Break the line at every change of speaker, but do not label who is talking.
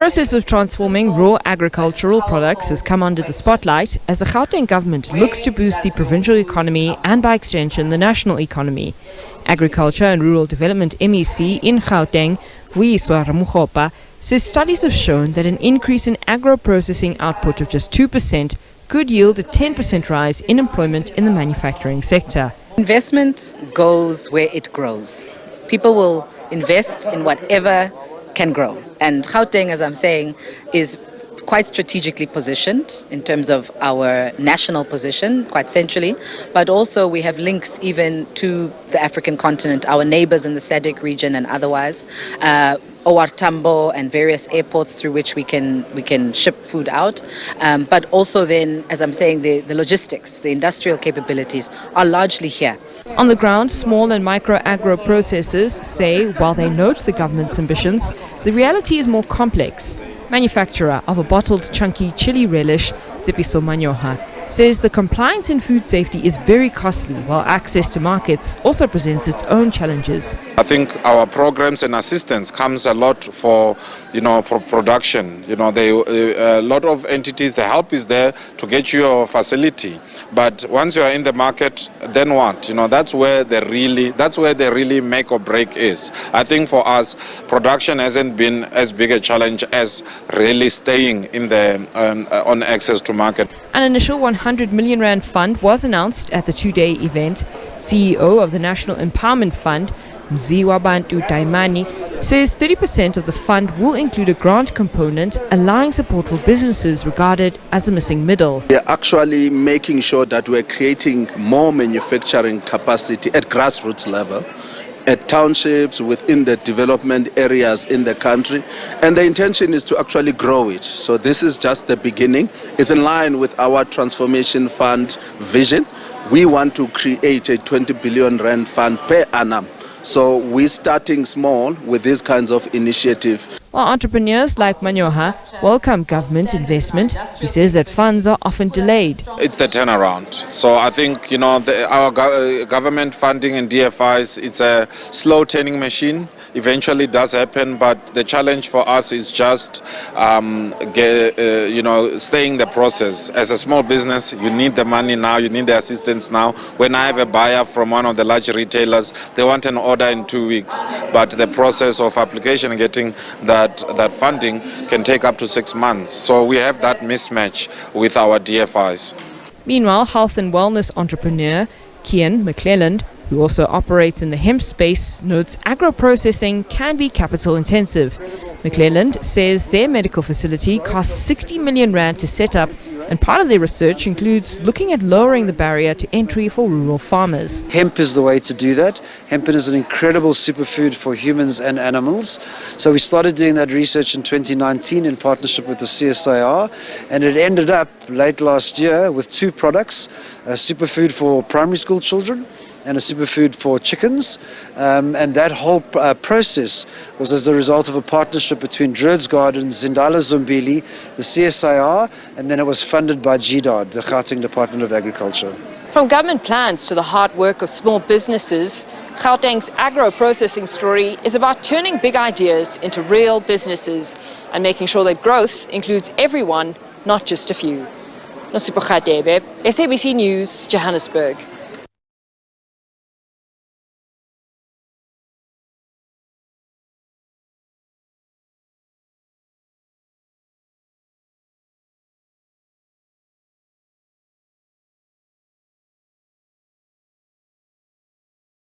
The process of transforming raw agricultural products has come under the spotlight as the Gauteng government looks to boost the provincial economy and by extension the national economy. Agriculture and Rural Development MEC in Gauteng, Vuyiswa Ramokgopa, says studies have shown that an increase in agro-processing output of just 2% could yield a 10% rise in employment in the manufacturing sector.
Investment goes where it grows. People will invest in whatever can grow. And Gauteng, as I'm saying, is quite strategically positioned in terms of our national position, quite centrally, but also we have links even to the African continent, our neighbors in the SADC region and otherwise, OR Tambo and various airports through which we can ship food out, but also then, as I'm saying, the logistics, the industrial capabilities are largely here.
On the ground, small and micro agro-processors say while they note the government's ambitions, the reality is more complex. Manufacturer of a bottled chunky chili relish, Tsepiso Manyoha, says the compliance in food safety is very costly, while access to markets also presents its own challenges.
I think our programs and assistance comes a lot for production. A lot of entities, the help is there to get you a facility, but once you are in the market, then what? That's where the really make or break is. I think for us, production hasn't been as big a challenge as really staying in on access to market.
An initial 100 million rand fund was announced at the two-day event. CEO of the National Empowerment Fund, Mziwa Bantu Daimani, says 30% of the fund will include a grant component, allowing support for businesses regarded as a missing middle.
We are actually making sure that we're creating more manufacturing capacity at grassroots level, at townships, within the development areas in the country, and the intention is to actually grow it. So this is just the beginning. It's in line with our Transformation Fund vision. We want to create a 20 billion rand fund per annum. So we're starting small with these kinds of initiatives.
While entrepreneurs like Manyoha welcome government investment, he says that funds are often delayed.
It's the turnaround. So I think, our government funding and DFIs, it's a slow turning machine. Eventually it does happen, but the challenge for us is just, staying the process. As a small business, you need the money now, you need the assistance now. When I have a buyer from one of the large retailers, they want an order in 2 weeks, but the process of application and getting that funding can take up to 6 months. So we have that mismatch with our DFIs.
Meanwhile, health and wellness entrepreneur Kian McClelland, who also operates in the hemp space, notes agro-processing can be capital intensive. McClelland says their medical facility costs 60 million rand to set up, and part of their research includes looking at lowering the barrier to entry for rural farmers.
Hemp is the way to do that. Hemp is an incredible superfood for humans and animals. So we started doing that research in 2019 in partnership with the CSIR, and it ended up late last year with 2 products, a superfood for primary school children and a superfood for chickens, and that whole process was as a result of a partnership between Druids Gardens, Zindala Zumbili, the CSIR, and then it was funded by GDOD, the Gauteng Department of Agriculture.
From government plans to the hard work of small businesses, Gauteng's agro-processing story is about turning big ideas into real businesses and making sure that growth includes everyone, not just a few. Nosipho Khatebe, SABC News, Johannesburg.